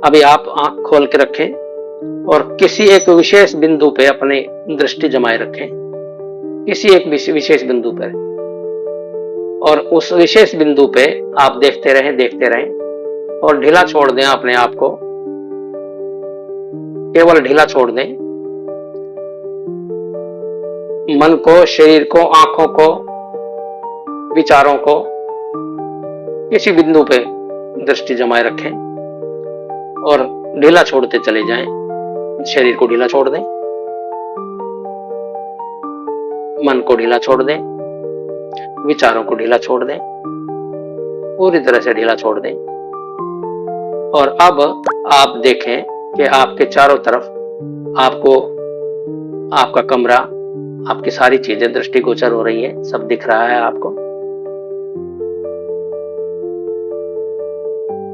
अभी आप आंख खोल के रखें और किसी एक विशेष बिंदु पे अपनी दृष्टि जमाए रखें, किसी एक विशेष बिंदु पर, और उस विशेष बिंदु पे आप देखते रहें और ढीला छोड़ दें अपने आप को, केवल ढीला छोड़ दें मन को, शरीर को, आंखों को, विचारों को। किसी बिंदु पे दृष्टि जमाए रखें और ढीला छोड़ते चले जाएं। शरीर को ढीला छोड़ दें, मन को ढीला छोड़ दें, विचारों को ढीला छोड़ दें, पूरी तरह से ढीला छोड़ दें। और अब आप देखें कि आपके चारों तरफ आपको आपका कमरा, आपकी सारी चीजें दृष्टिगोचर हो रही है, सब दिख रहा है आपको।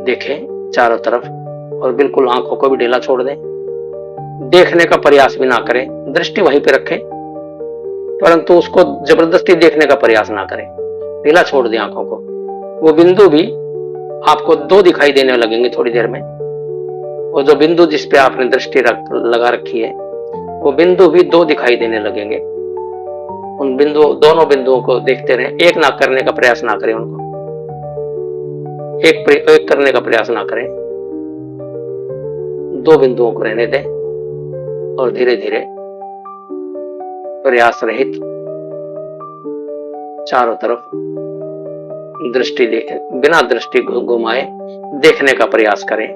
देखें चारों तरफ और बिल्कुल आंखों को भी ढीला छोड़ दें। देखने का प्रयास भी ना करें, दृष्टि वहीं पे रखें, परंतु उसको जबरदस्ती देखने का प्रयास ना करें। ढीला छोड़ दें आंखों को। वो बिंदु भी आपको दो दिखाई देने लगेंगे थोड़ी देर में। वो जो बिंदु जिस पे आपने दृष्टि लगा रखी है, वो बिंदु भी दो दिखाई देने लगेंगे। उन दोनों बिंदुओं को देखते रहें। एक ना करने का प्रयास ना करें, उनको एक करने का प्रयास ना करें। दो बिंदुओं को रहने दें और धीरे धीरे प्रयास रहित चारों तरफ बिना दृष्टि घुमाए देखने का प्रयास करें।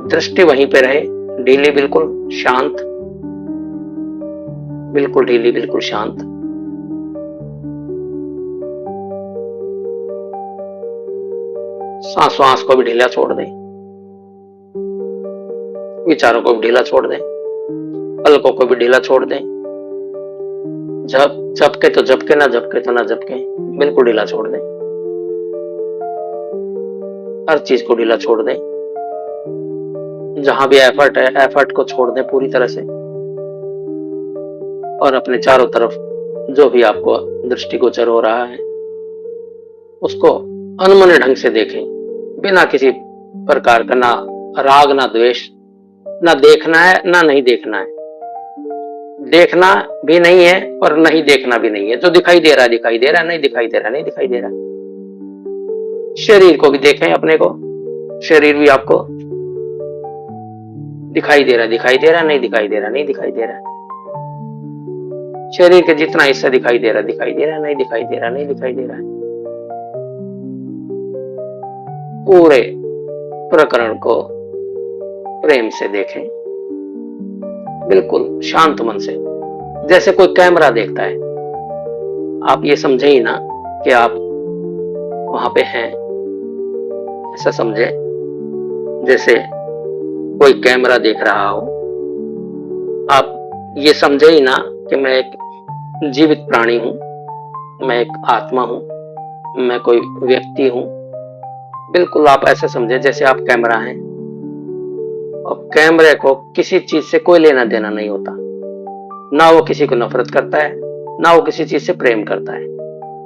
दृष्टि वहीं पे रहे, ढीली, बिल्कुल शांत, बिल्कुल ढीली, बिल्कुल शांत। सांस को भी ढीला छोड़ दें, विचारों को भी ढीला छोड़ दें, पलकों को भी ढीला छोड़ दें। झपके तो झपके, ना झपके तो ना झपके, बिल्कुल ढीला छोड़ दें। हर चीज को ढीला छोड़ दें। जहां भी एफर्ट है, एफर्ट को छोड़ दें पूरी तरह से। और अपने चारों तरफ जो भी आपको दृष्टिगोचर हो रहा है, उसको अनमने ढंग से देखें, बिना किसी प्रकार का ना राग, ना द्वेष। ना देखना है, ना नहीं देखना है। देखना भी नहीं है और नहीं देखना भी नहीं है। जो दिखाई दे रहा है दिखाई दे रहा है, नहीं दिखाई दे रहा नहीं दिखाई दे रहा। शरीर को भी देखें, अपने को, शरीर भी आपको दिखाई दे रहा नहीं दिखाई दे रहा नहीं दिखाई दे रहा। शरीर के जितना हिस्सा दिखाई दे रहा नहीं दिखाई दे रहा नहीं दिखाई दे रहा। पूरे प्रकरण को प्रेम से देखें, बिल्कुल शांत मन से, जैसे कोई कैमरा देखता है। आप ये समझे ही ना कि आप वहां पे हैं, ऐसा समझे जैसे कोई कैमरा देख रहा हो। आप ये समझे ही ना कि मैं एक जीवित प्राणी हूं, मैं एक आत्मा हूं, मैं कोई व्यक्ति हूं। बिल्कुल आप ऐसे समझे जैसे आप कैमरा हैं। और कैमरे को किसी चीज से कोई लेना देना नहीं होता। ना वो किसी को नफरत करता है, ना वो किसी चीज से प्रेम करता है,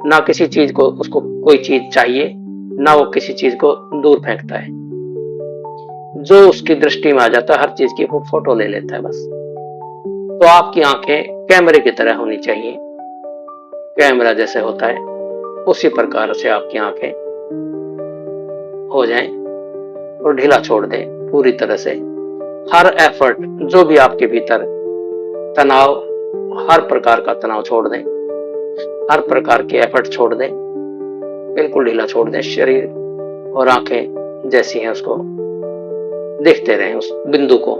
ना किसी चीज को उसको कोई चीज चाहिए, ना वो किसी चीज को दूर फेंकता है। जो उसकी दृष्टि में आ जाता है, हर चीज की वो फोटो ले लेता है बस। तो आपकी आंखें कैमरे की तरह होनी चाहिए। कैमरा जैसे होता है उसी प्रकार से आपकी आंखें हो जाएं और ढीला छोड़ दें पूरी तरह से। हर एफर्ट, जो भी आपके भीतर तनाव, हर प्रकार का तनाव छोड़ दें, हर प्रकार के एफर्ट छोड़ दें, बिल्कुल ढीला छोड़ दें। शरीर और आंखें जैसी हैं उसको देखते रहें, उस बिंदु को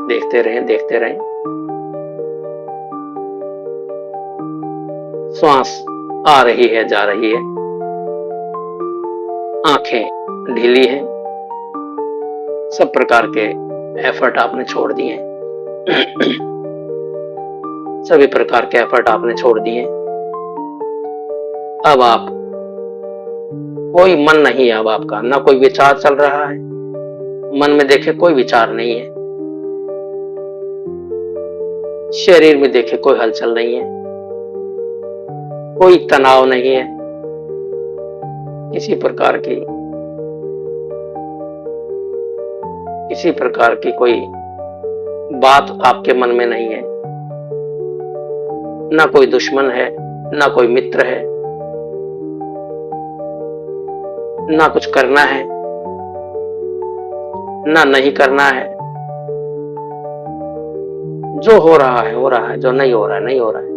देखते रहें। श्वास आ रही है, जा रही है, आंखें ढीली हैं, सब प्रकार के एफर्ट आपने छोड़ दिए। सभी प्रकार के एफर्ट आपने छोड़ दिए। अब आप कोई मन नहीं है, अब आपका ना कोई विचार चल रहा है। मन में देखे कोई विचार नहीं है, शरीर में देखे कोई हलचल नहीं है, कोई तनाव नहीं है, किसी प्रकार की किसी प्रकार की कोई बात आपके मन में नहीं है, ना कोई दुश्मन है, ना कोई मित्र है, ना कुछ करना है, ना नहीं करना है। जो हो रहा है हो रहा है, जो नहीं हो रहा है नहीं हो रहा है।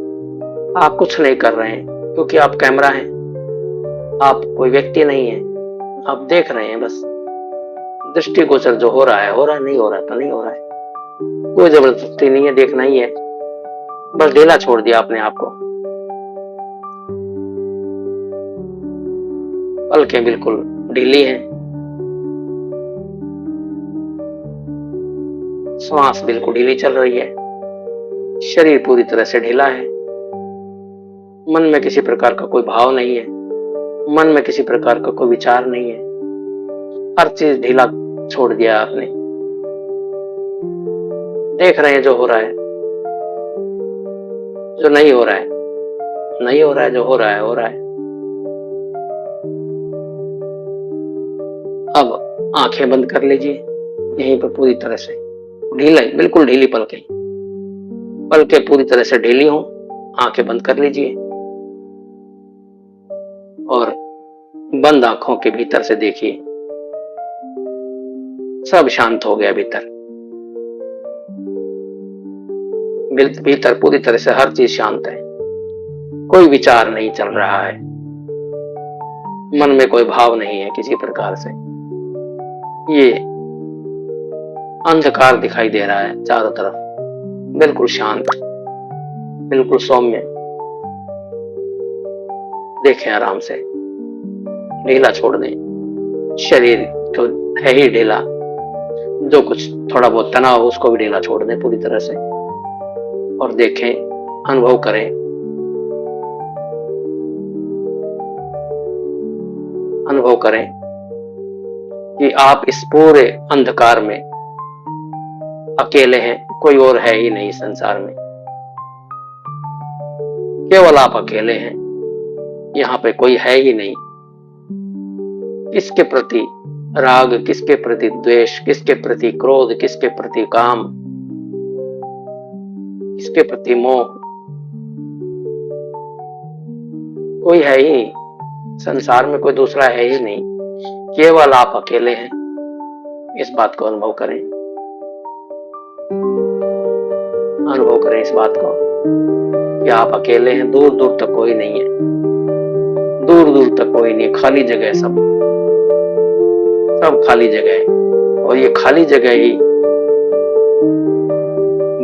आप कुछ नहीं कर रहे हैं क्योंकि आप कैमरा हैं, आप कोई व्यक्ति नहीं है, आप देख रहे हैं बस। दृष्टिगोचर जो हो रहा है हो रहा है, नहीं हो रहा तो नहीं हो रहा है। कोई जबरदस्ती नहीं है, देखना ही है, बस ढीला छोड़ दिया अपने आप को। पलकें बिल्कुल ढीली हैं, श्वास बिल्कुल ढीली चल रही है, शरीर पूरी तरह से ढीला है। मन में किसी प्रकार का कोई भाव नहीं है, मन में किसी प्रकार का कोई विचार नहीं है। हर चीज ढीला छोड़ दिया आपने। देख रहे हैं जो हो रहा है, जो नहीं हो रहा है नहीं हो रहा है, जो हो रहा है हो रहा है। अब आंखें बंद कर लीजिए, यहीं पर पूरी तरह से ढीला, बिल्कुल ढीली पलकें, पलकें पूरी तरह से ढीली हो। आंखें बंद कर लीजिए और बंद आंखों के भीतर से देखिए, सब शांत हो गया। भीतर पूरी तरह से हर चीज शांत है, कोई विचार नहीं चल रहा है, मन में कोई भाव नहीं है किसी प्रकार से। ये अंधकार दिखाई दे रहा है चारों तरफ, बिल्कुल शांत, बिल्कुल सौम्य। देखें आराम से, ढीला छोड़ दें। शरीर तो है ही ढीला, जो कुछ थोड़ा बहुत तनाव उसको भी ढीला छोड़ दें पूरी तरह से। और देखें, अनुभव करें, अनुभव करें कि आप इस पूरे अंधकार में अकेले हैं, कोई और है ही नहीं संसार में, केवल आप अकेले हैं। यहाँ पे कोई है ही नहीं। किसके प्रति राग, किसके प्रति द्वेष, किसके प्रति क्रोध, किसके प्रति काम, किसके प्रति मोह, कोई है ही संसार में, कोई दूसरा है ही नहीं, केवल आप अकेले हैं। इस बात को अनुभव करें, अनुभव करें इस बात को कि आप अकेले हैं। दूर दूर तक कोई नहीं है, दूर दूर तक कोई नहीं, खाली जगह है, सब खाली जगह है। और ये खाली जगह ही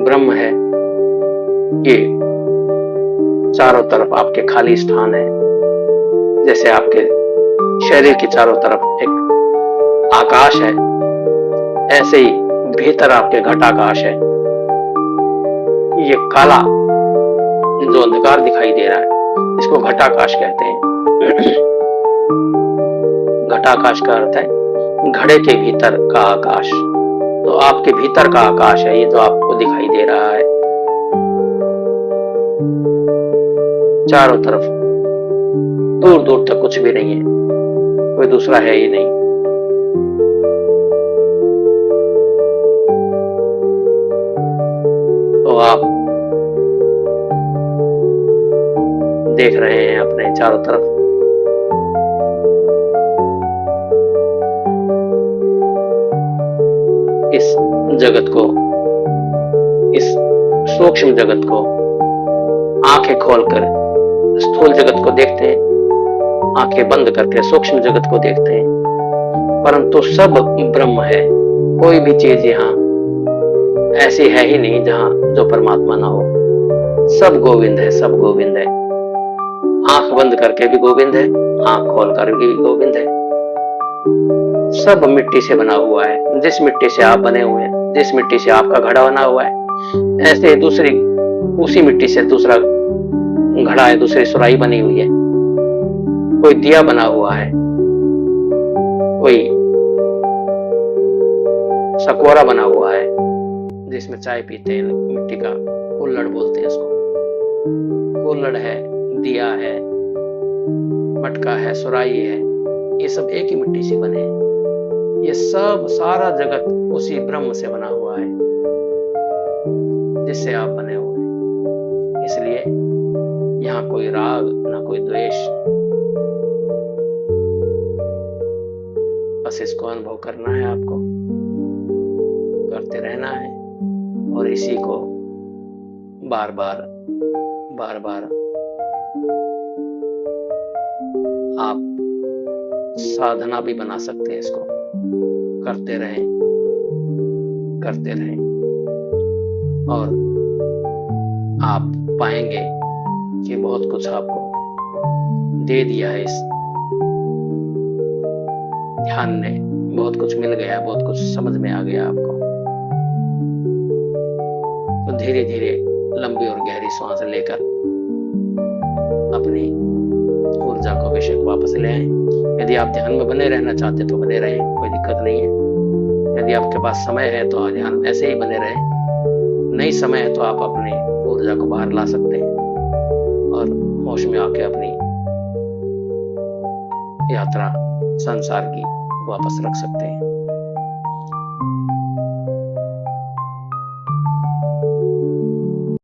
ब्रह्म है। ये चारों तरफ आपके खाली स्थान है, जैसे आपके शरीर के चारों तरफ एक आकाश है, ऐसे ही भीतर आपके घटाकाश है। ये काला जो अंधकार दिखाई दे रहा है, इसको घटाकाश कहते हैं। घटाकाश का अर्थ है घड़े के भीतर का आकाश। तो आपके भीतर का आकाश है ये जो आपको दिखाई दे रहा है। चारों तरफ दूर दूर तक कुछ भी नहीं है, कोई दूसरा है ही नहीं। तो आप देख रहे हैं अपने चारों तरफ, इस जगत को, इस सूक्ष्म जगत को आंखें खोलकर स्थूल जगत को देखते हैं, आंखें बंद करके सूक्ष्म जगत को देखते हैं, परंतु सब ब्रह्म है। कोई भी चीज यहाँ ऐसी है ही नहीं जहां जो परमात्मा ना हो। सब गोविंद है, सब गोविंद है। आंख बंद करके भी गोविंद है, आंख खोलकर भी गोविंद है। सब मिट्टी से बना हुआ है। जिस मिट्टी से आप बने हुए हैं, जिस मिट्टी से आपका घड़ा बना हुआ है, ऐसे दूसरी उसी मिट्टी से दूसरा घड़ा है, दूसरी सुराही बनी हुई है। कोई दिया बना हुआ है, कोई सकोरा बना हुआ है जिसमें चाय पीते हैं, मिट्टी का कुल्हड़ बोलते हैं उसको। कुल्हड़ है, दिया है, मटका है, सुराही है, ये सब एक ही मिट्टी से बने हैं। ये सब सारा जगत उसी ब्रह्म से बना हुआ है जिससे आप बने हुए हैं। इसलिए यहाँ कोई राग ना कोई द्वेष, बस इसको अनुभव करना है, आपको करते रहना है और इसी को बार बार आप साधना भी बना सकते हैं। इसको करते रहें और आप पाएंगे कि बहुत कुछ आपको दे दिया है इस ध्यान ने, बहुत कुछ मिल गया, बहुत कुछ समझ में आ गया आपको। तो धीरे धीरे लंबी और गहरी सांस लेकर अपनी ऊर्जा को, विषय को वापस ले आए। यदि आप ध्यान में बने रहना चाहते तो बने रहें, कोई दिक्कत नहीं है। यदि आपके पास समय है तो ध्यान में ऐसे ही बने रहें, नहीं समय है तो आप अपनी ऊर्जा को बाहर ला सकते हैं और होश में आके अपनी यात्रा संसार की वापस रख सकते हैं।